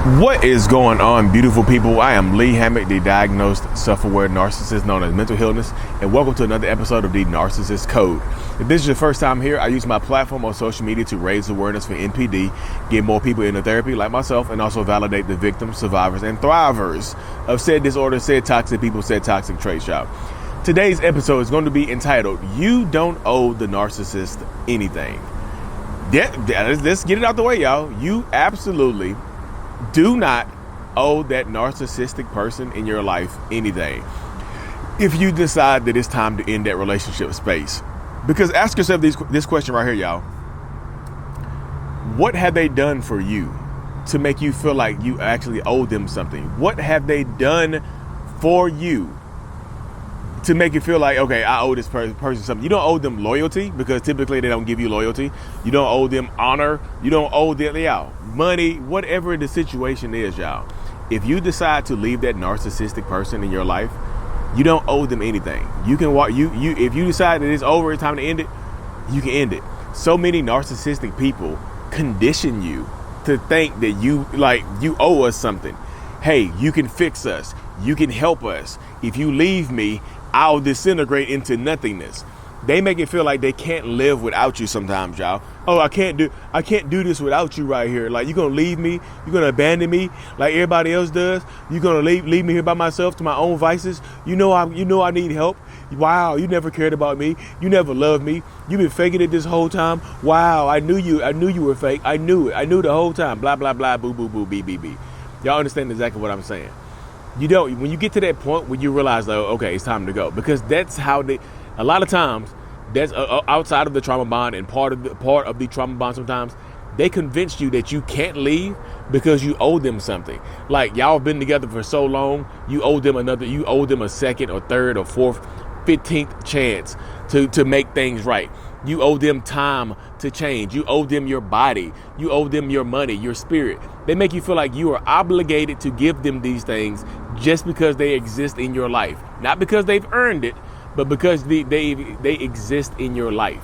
What is going on, beautiful people? I am Lee Hammock, the diagnosed self-aware narcissist known as mental illness, and welcome to another episode of the Narcissists Code. If this is your first time here, I use my platform on social media to raise awareness for NPD, get more people into therapy like myself, and also validate the victims, survivors, and thrivers of said disorder, said toxic people, said toxic traits, y'all. Today's episode is going to be entitled, You Don't Owe the Narcissist Anything. Let's get it out the way, y'all. You absolutely do not owe that narcissistic person in your life anything if you decide that it's time to end that relationship space. Because ask yourself this question right here, y'all. What have they done for you to make you feel like you actually owe them something? What have they done for you to make you feel like, okay, I owe this person something? You don't owe them loyalty, because typically they don't give you loyalty. You don't owe them honor. You don't owe them, money, whatever the situation is, y'all. If you decide to leave that narcissistic person in your life, you don't owe them anything. You can walk. If you decide that it's over, it's time to end it, you can end it. So many narcissistic people condition you to think that you owe us something. Hey, you can fix us. You can help us. If you leave me, I'll disintegrate into nothingness. They make it feel like they can't live without you sometimes, y'all. Oh, I can't do this without you right here. Like, you're gonna leave me, you're gonna abandon me like everybody else does. You're gonna leave me here by myself to my own vices. You know I need help. Wow, you never cared about me. You never loved me. You've been faking it this whole time. Wow, I knew you were fake. I knew it. I knew the whole time. Blah blah blah, boo boo boo, beep beep beep. Y'all understand exactly what I'm saying. When you get to that point where you realize, though, okay, it's time to go, because that's how a lot of times, that's outside of the trauma bond, and part of the trauma bond, sometimes they convince you that you can't leave because you owe them something. Like, y'all have been together for so long, you owe them a second or third or fourth, 15th chance to make things right. You owe them time to change. You owe them your body. You owe them your money, your spirit. They make you feel like you are obligated to give them these things just because they exist in your life. Not because they've earned it, but because they exist in your life.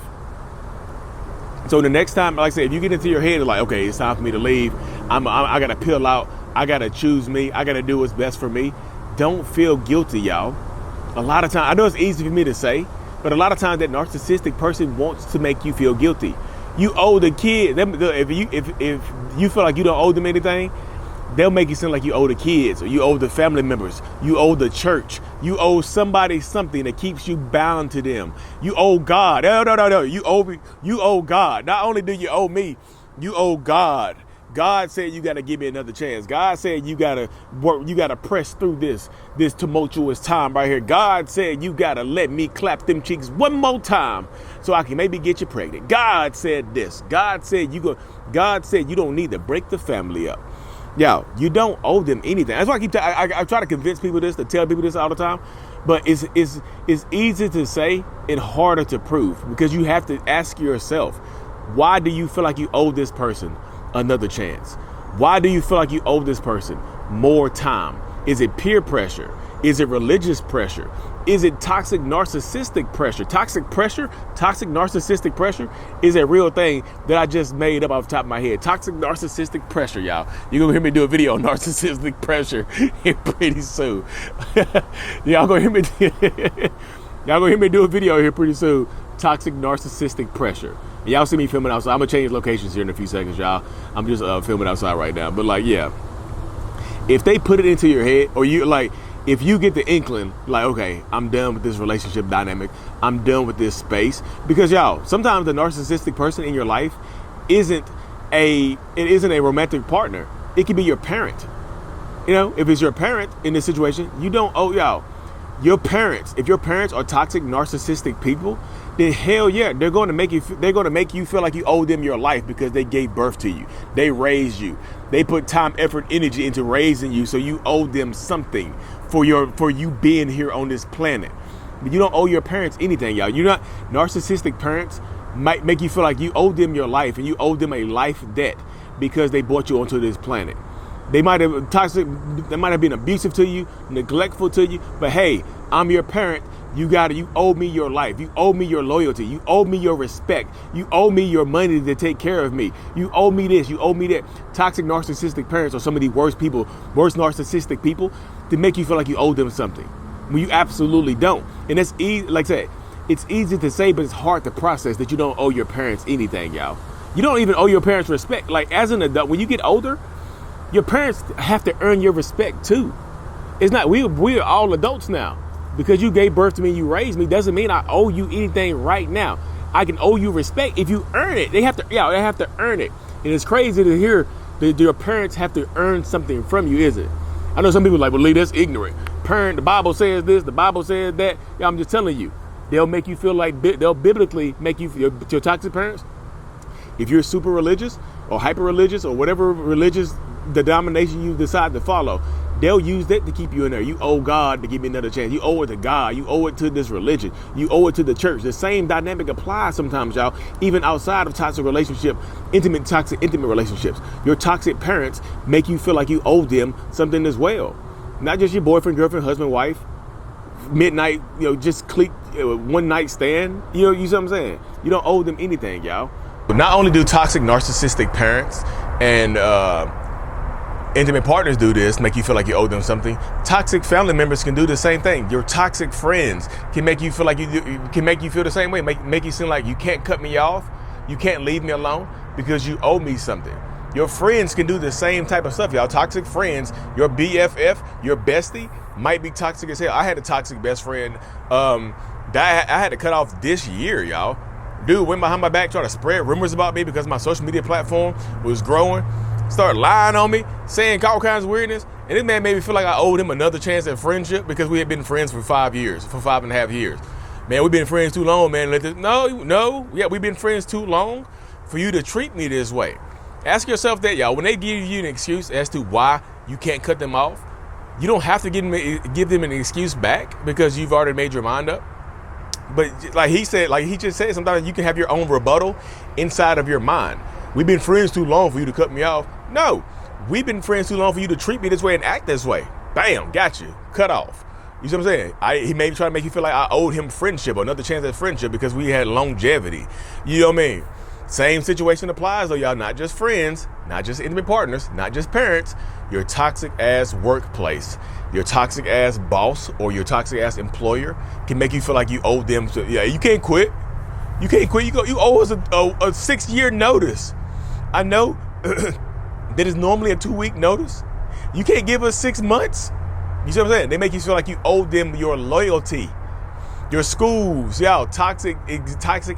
So the next time, like I said, if you get into your head, like, okay, it's time for me to leave. I got to peel out. I got to choose me. I got to do what's best for me. Don't feel guilty, y'all. A lot of times, I know it's easy for me to say, but a lot of times that narcissistic person wants to make you feel guilty. You owe the kid. If you feel like you don't owe them anything, they'll make you seem like you owe the kids, or you owe the family members, you owe the church, you owe somebody something that keeps you bound to them. You owe God. No. You owe God. Not only do you owe me, you owe God. God said you got to give me another chance. God said you got to work, you got to press through this tumultuous time right here. God said you got to let me clap them cheeks one more time so I can maybe get you pregnant. God said this. God said you don't need to break the family up. Yo, you don't owe them anything. That's why I try to convince people this, to tell people this all the time. But it's easy to say and harder to prove, because you have to ask yourself, why do you feel like you owe this person another chance? Why do you feel like you owe this person more time? Is it peer pressure? Is it religious pressure? Is it toxic narcissistic pressure? Toxic narcissistic pressure is a real thing that I just made up off the top of my head. Toxic narcissistic pressure, y'all. You're gonna hear me do a video on narcissistic pressure here pretty soon. Y'all gonna hear me do a video here pretty soon. Toxic narcissistic pressure. And y'all see me filming outside. I'm gonna change locations here in a few seconds, y'all. I'm just filming outside right now. But if they put it into your head, or if you get the inkling, like, okay, I'm done with this relationship dynamic, I'm done with this space, because y'all, sometimes the narcissistic person in your life isn't a romantic partner. It could be your parent. If it's your parent in this situation, you don't owe y'all. Your parents, if your parents are toxic narcissistic people, then hell yeah, they're going to make you feel like you owe them your life, because they gave birth to you. They raised you. They put time, effort, energy into raising you, so you owe them something for you being here on this planet. But you don't owe your parents anything, y'all. Narcissistic parents might make you feel like you owe them your life, and you owe them a life debt because they brought you onto this planet. They might have been abusive to you, neglectful to you, but hey, I'm your parent. You owe me your life. You owe me your loyalty. You owe me your respect. You owe me your money to take care of me. You owe me this. You owe me that. Toxic narcissistic parents are some of the worst narcissistic people to make you feel like you owe them something when you absolutely don't. And that's easy. Like I said, it's easy to say, but it's hard to process that you don't owe your parents anything, y'all. You don't even owe your parents respect. Like as an adult, when you get older, your parents have to earn your respect too. It's not, we're all adults now. Because you gave birth to me, you raised me, doesn't mean I owe you anything right now. I can owe you respect if you earn it. They have to earn it. And it's crazy to hear that your parents have to earn something from you, is it? I know some people are like, well, Lee, that's ignorant. The Bible says this, the Bible says that. Yeah, I'm just telling you. They'll make you feel like, they'll biblically make you, your toxic parents, if you're super religious or hyper religious or whatever religious denomination you decide to follow, they'll use that to keep you in there. You owe God to give me another chance. You owe it to God. You owe it to this religion. You owe it to the church. The same dynamic applies sometimes, y'all, even outside of toxic relationship, intimate relationships. Your toxic parents make you feel like you owe them something as well. Not just your boyfriend, girlfriend, husband, wife, midnight, just click, one night stand. You see what I'm saying? You don't owe them anything, y'all. But not only do toxic narcissistic parents and intimate partners do this, make you feel like you owe them something. Toxic family members can do the same thing. Your toxic friends can make you feel like can make you feel the same way. Make you seem like you can't cut me off. You can't leave me alone because you owe me something. Your friends can do the same type of stuff, y'all. Toxic friends, your BFF, your bestie might be toxic as hell. I had a toxic best friend that I had to cut off this year, y'all. Dude went behind my back trying to spread rumors about me because my social media platform was growing. Started lying on me, saying all kinds of weirdness. And this man made me feel like I owed him another chance at friendship because we had been friends for 5.5 years. Man, we've been friends too long, man. We've been friends too long for you to treat me this way. Ask yourself that, y'all. When they give you an excuse as to why you can't cut them off, you don't have to give them an excuse back because you've already made your mind up. But like he just said, sometimes you can have your own rebuttal inside of your mind. We've been friends too long for you to cut me off. No, we've been friends too long for you to treat me this way and act this way. Bam, got you, cut off. You see what I'm saying? He may try to make you feel like I owed him friendship or another chance at friendship because we had longevity. You know what I mean? Same situation applies though, y'all. Not just friends, not just intimate partners, not just parents. Your toxic ass workplace, your toxic ass boss or your toxic ass employer can make you feel like you owe them. You can't quit. You can't quit. You owe us a 6-year notice. I know that is normally a 2-week notice. You can't give us 6 months. You see what I'm saying? They make you feel like you owe them your loyalty. Your schools, y'all, toxic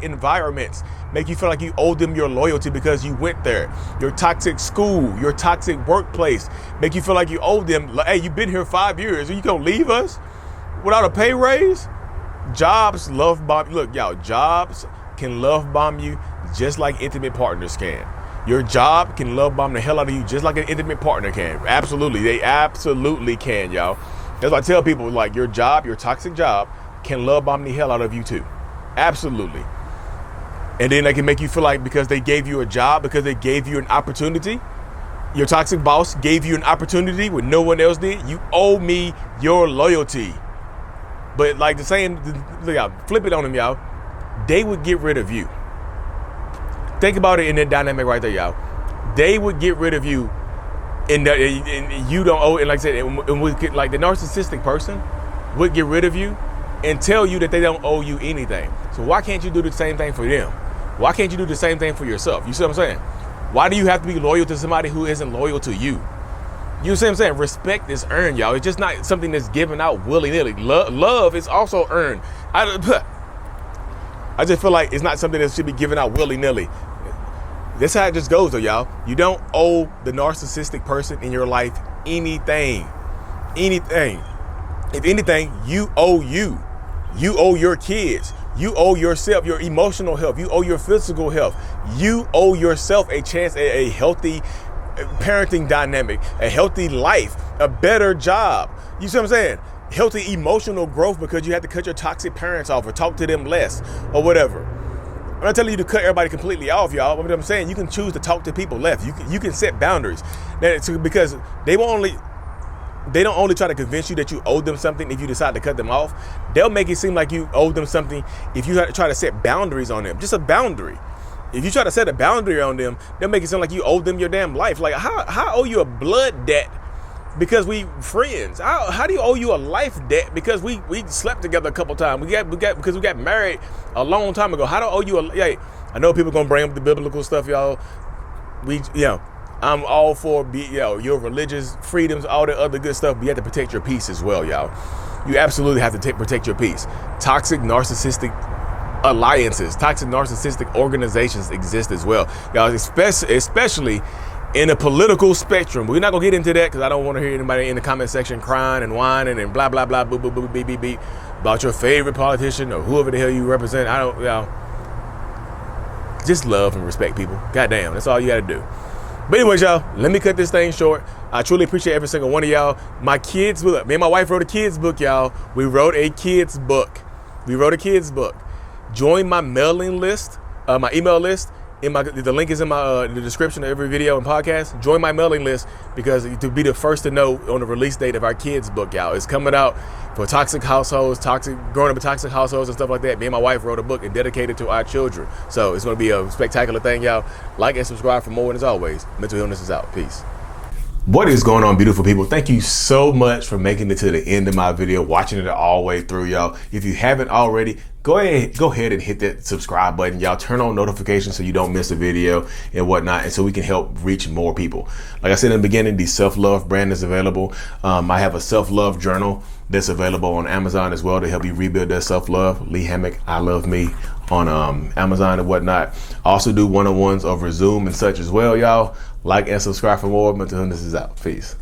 environments make you feel like you owe them your loyalty because you went there. Your toxic school, your toxic workplace make you feel like you owe them. Hey, you've been here 5 years. Are you gonna leave us without a pay raise? Jobs love bomb. Look, y'all, jobs can love bomb you just like intimate partners can. Your job can love bomb the hell out of you just like an intimate partner can. Absolutely, they absolutely can, y'all. That's why I tell people, like, your job, your toxic job, can love bomb the hell out of you too. Absolutely. And then they can make you feel like because they gave you a job, because they gave you an opportunity, your toxic boss gave you an opportunity when no one else did, you owe me your loyalty. But like the saying, flip it on them, y'all. They would get rid of you. Think about it in that dynamic right there, y'all. They would get rid of you, and you don't owe. And like I said, like the narcissistic person would get rid of you and tell you that they don't owe you anything. So why can't you do the same thing for them? Why can't you do the same thing for yourself? You see what I'm saying? Why do you have to be loyal to somebody who isn't loyal to you? You see what I'm saying? Respect is earned, y'all. It's just not something that's given out willy-nilly. Love is also earned. I just feel like it's not something that should be given out willy-nilly. That's how it just goes, though, y'all. You don't owe the narcissistic person in your life anything. Anything. If anything, you owe you. You owe your kids. You owe yourself your emotional health. You owe your physical health. You owe yourself a chance at a healthy parenting dynamic, a healthy life, a better job. You see what I'm saying? Healthy emotional growth because you had to cut your toxic parents off or talk to them less or whatever. I'm not telling you to cut everybody completely off, y'all. What I'm saying, you can choose to talk to people less. You can set boundaries. Because they will only, they don't only try to convince you that you owe them something if you decide to cut them off. They'll make it seem like you owe them something if you try to set boundaries on them. Just a boundary. If you try to set a boundary on them, they'll make it sound like you owe them your damn life. Like, how owe you a blood debt because we friends? How do you owe you a life debt because we slept together a couple times? Because we got married a long time ago. How do I owe you I know people gonna bring up the biblical stuff, y'all. I'm all for your religious freedoms, all the other good stuff, but you have to protect your peace as well, y'all. You absolutely have to protect your peace. Toxic narcissistic alliances, toxic narcissistic organizations exist as well, y'all, especially in the political spectrum. We're not gonna get into that because I don't want to hear anybody in the comment section crying and whining and blah blah blah boo boo boo beep beep beep about your favorite politician or whoever the hell you represent. Just love and respect people. Goddamn, that's all you gotta do. But anyways, y'all, let me cut this thing short. I truly appreciate every single one of y'all. My kids, me and my wife wrote a kids book, y'all. We wrote a kids book. Join my mailing list, my email list. The link is in the description of every video and podcast. Join my mailing list because to be the first to know on the release date of our kids book, y'all. It's coming out for toxic households, growing up in toxic households and stuff like that. Me and my wife wrote a book and dedicated to our children. So it's going to be a spectacular thing, y'all. Like and subscribe for more. And as always, mental illness is out. Peace. What is going on, beautiful people? Thank you so much for making it to the end of my video, watching it all the way through, y'all. If you haven't already, go ahead and hit that subscribe button, y'all. Turn on notifications so you don't miss a video and whatnot, and so we can help reach more people. Like I said in the beginning, the self-love brand is available. I have a self-love journal that's available on Amazon as well to help you rebuild that self-love. Lee Hammock, I Love Me on Amazon and whatnot. I also do one-on-ones over Zoom and such as well, y'all. Like and subscribe for more. Mental illness is out. Peace.